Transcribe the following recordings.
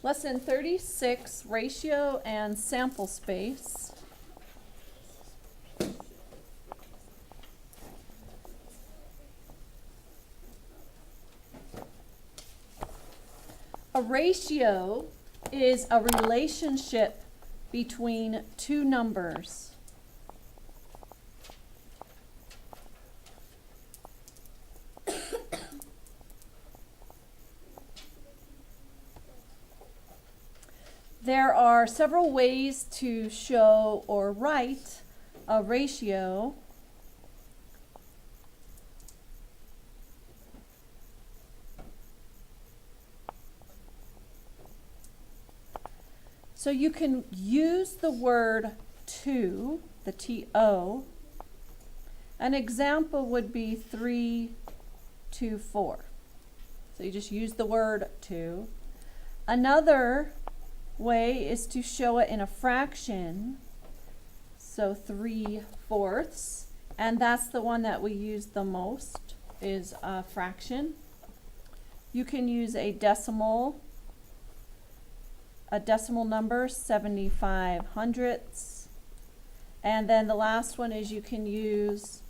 Lesson 36, ratio and sample space. A ratio is a relationship between two numbers. There are several ways to show or write a ratio. So you can use the word to, the to. An example would be 3 to 4. So you just use the word to. Another way is to show it in a fraction, so 3/4, and that's the one that we use the most, is a fraction. You can use a decimal number, 75 hundredths, and then the last one is you can use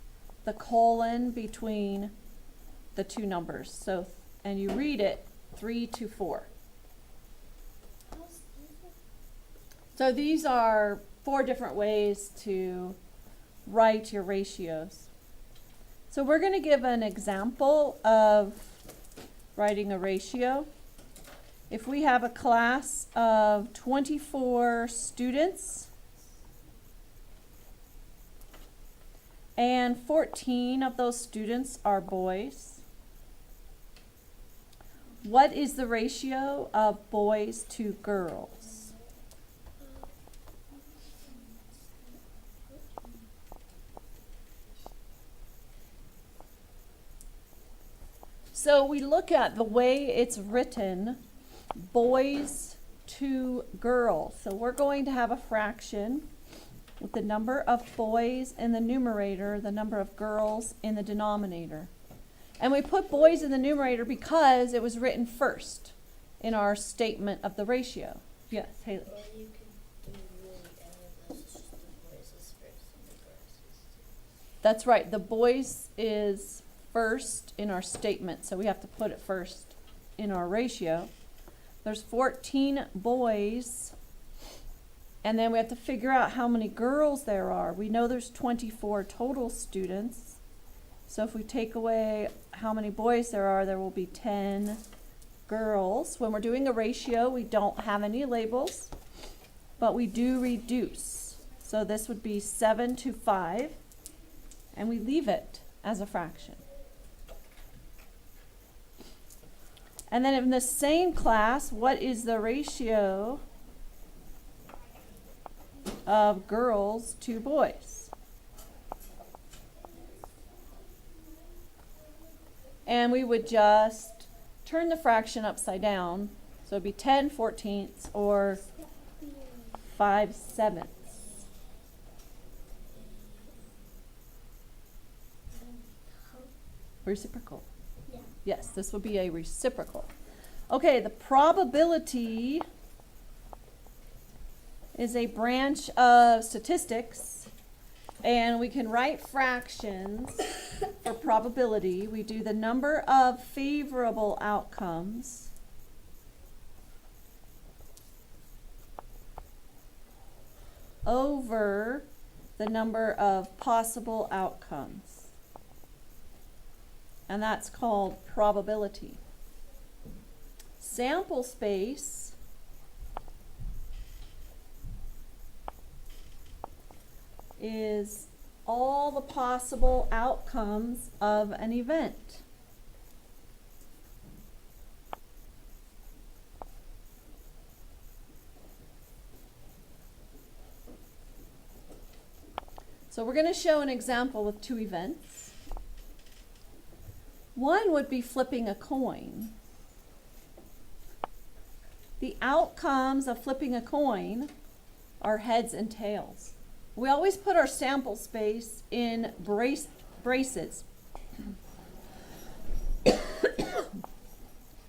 the colon between the two numbers, so, and you read it 3 to 4. So these are 4 different ways to write your ratios. So we're going to give an example of writing a ratio. If we have a class of 24 students and 14 of those students are boys, what is the ratio of boys to girls? So we look at the way it's written, boys to girls. So we're going to have a fraction with the number of boys in the numerator, the number of girls in the denominator. And we put boys in the numerator because it was written first in our statement of the ratio. Yes, Haley. Well, you can do really any of this, it's just the boys is first and the girls is two. That's right. The boys is first in our statement, so we have to put it first in our ratio. There's 14 boys, and then we have to figure out how many girls there are. We know there's 24 total students, so if we take away how many boys there will be 10 girls. When we're doing a ratio, we don't have any labels, but we do reduce. So this would be 7 to 5, and we leave it as a fraction. And then in the same class, what is the ratio of girls to boys? And we would just turn the fraction upside down. So it'd be 10/14 or 5/7. Reciprocal. Yeah. Yes, this would be a reciprocal. Okay, the probability is a branch of statistics, and we can write fractions for probability. We do the number of favorable outcomes over the number of possible outcomes. And that's called probability. Sample space is all the possible outcomes of an event. So we're going to show an example with 2 events. One would be flipping a coin. The outcomes of flipping a coin are heads and tails. We always put our sample space in braces.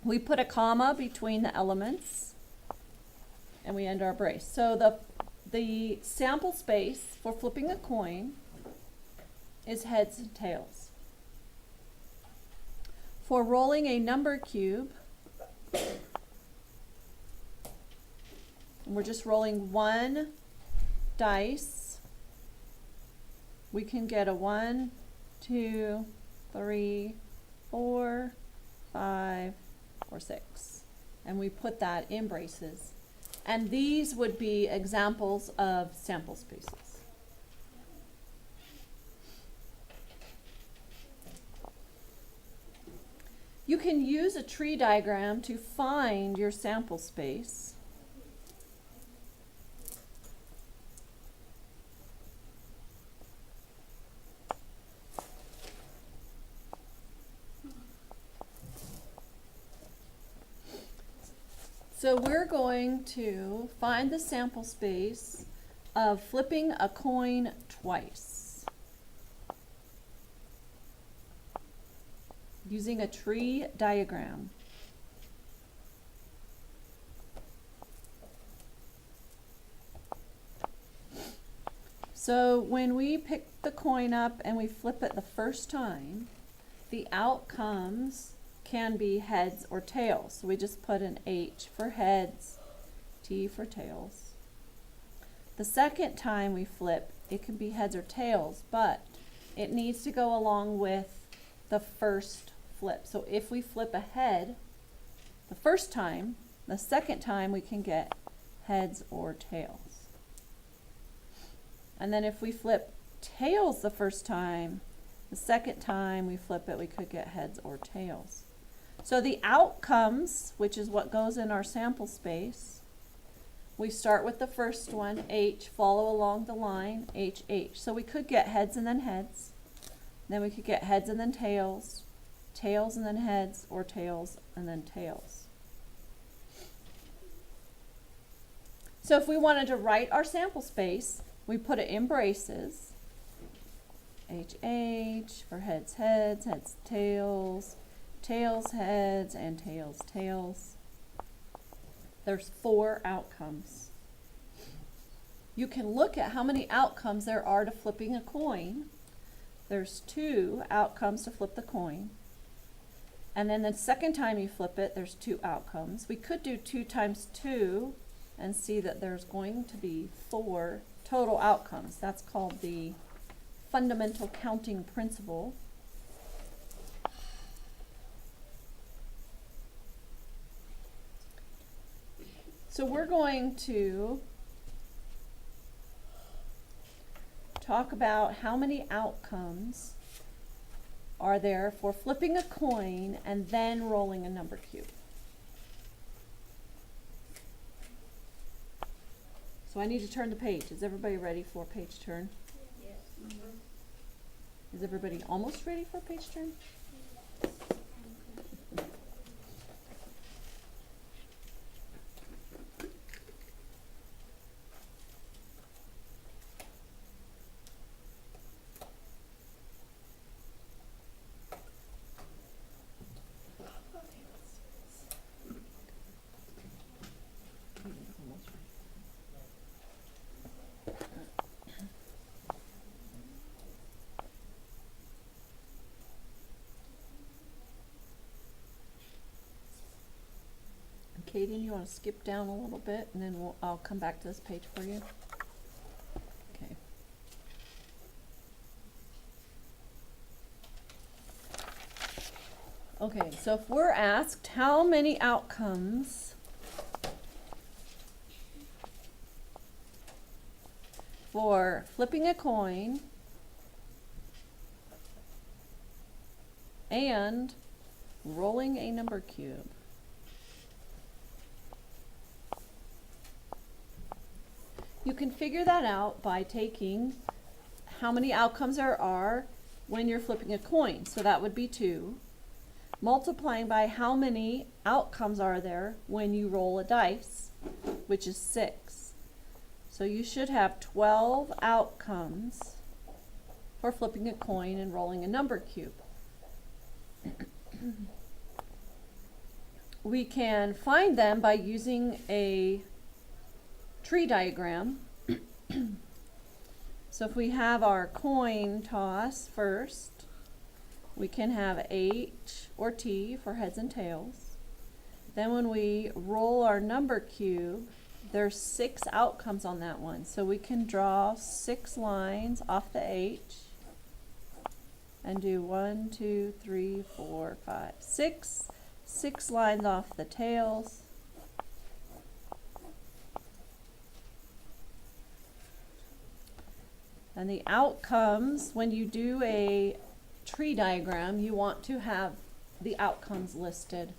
We put a comma between the elements. and we end our brace. So the sample space for flipping a coin is heads and tails. For rolling a number cube, we're just rolling one dice. We can get a 1, 2, 3, 4, 5, or 6. And we put that in braces. And these would be examples of sample spaces. You can use a tree diagram to find your sample space. So we're going to find the sample space of flipping a coin twice using a tree diagram. So when we pick the coin up and we flip it the first time, the outcomes can be heads or tails. So we just put an H for heads, T for tails. The second time we flip, it can be heads or tails, but it needs to go along with the first flip. So if we flip a head the first time, the second time we can get heads or tails. And then if we flip tails the first time, the second time we flip it, we could get heads or tails. So the outcomes, which is what goes in our sample space, we start with the first one, H, follow along the line, H, H. So we could get heads and then heads. Then we could get heads and then tails, tails and then heads, or tails and then tails. So if we wanted to write our sample space, we put it in braces. H, H, for heads, heads, heads, tails, tails, heads, and tails, tails. There's 4 outcomes. You can look at how many outcomes there are to flipping a coin. There's 2 outcomes to flip the coin. And then the second time you flip it, there's 2 outcomes. We could do 2 times 2 and see that there's going to be 4 total outcomes. That's called the fundamental counting principle. So we're going to talk about how many outcomes are there for flipping a coin and then rolling a number cube. So I need to turn the page. Is everybody ready for a page turn? Yes. Is everybody almost ready for a page turn? Katie, you want to skip down a little bit and then I'll come back to this page for you? Okay. Okay, so if we're asked how many outcomes for flipping a coin and rolling a number cube, you can figure that out by taking how many outcomes there are when you're flipping a coin. So that would be 2. Multiplying by how many outcomes are there when you roll a dice, which is 6. So you should have 12 outcomes for flipping a coin and rolling a number cube. We can find them by using a tree diagram. So if we have our coin toss first, we can have H or T for heads and tails. Then when we roll our number cube, there's 6 outcomes on that one. So we can draw 6 lines off the H and do 1, 2, 3, 4, 5, 6. 6 lines off the tails. And the outcomes, when you do a tree diagram, you want to have the outcomes listed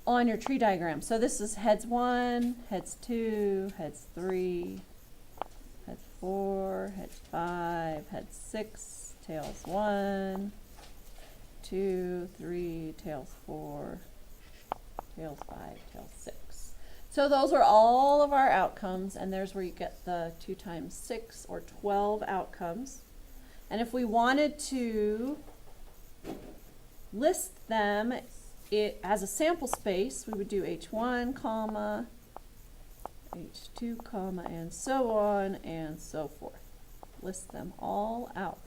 on your tree diagram. So this is heads 1, heads 2, heads 3, heads 4, heads 5, heads 6, tails 1, 2, 3, tails 4, tails 5, tails 6. So those are all of our outcomes, and there's where you get the 2 times 6 or 12 outcomes. And if we wanted to list them as a sample space, we would do H1, comma, H2, comma, and so on and so forth. List them all out.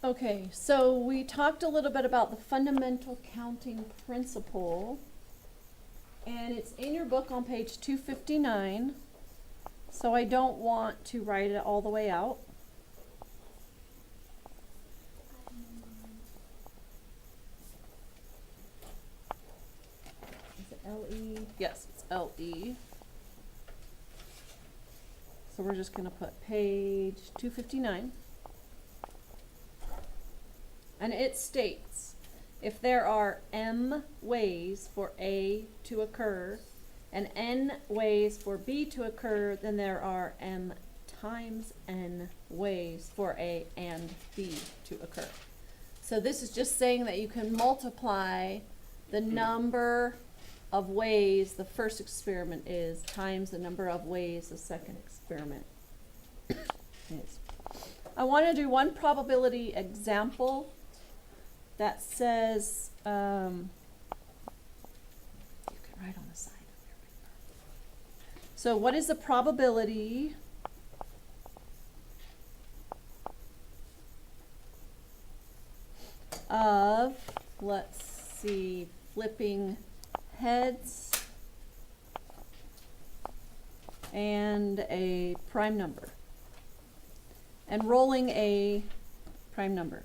Okay, so we talked a little bit about the fundamental counting principle, and it's in your book on page 259, so I don't want to write it all the way out. Is it LE? Yes, it's LE. So we're just going to put page 259. And it states, if there are m ways for A to occur and n ways for B to occur, then there are m times n ways for A and B to occur. So this is just saying that you can multiply the number of ways the first experiment is times the number of ways the second experiment is. I want to do one probability example that says, you can write on the side of your paper. So what is the probability of, let's see, flipping heads and a prime number and rolling a prime number?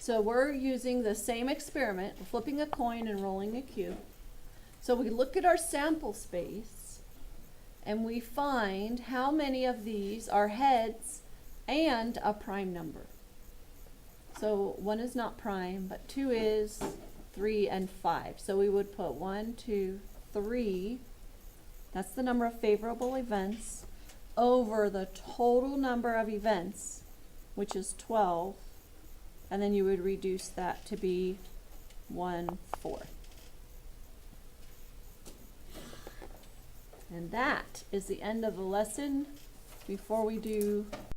So we're using the same experiment, we're flipping a coin and rolling a cube. So we look at our sample space and we find how many of these are heads and a prime number. So 1 is not prime, but 2 is, 3 and 5. So we would put 1, 2, 3, that's the number of favorable events, over the total number of events, which is 12. And then you would reduce that to be 1/4. And that is the end of the lesson. Before we do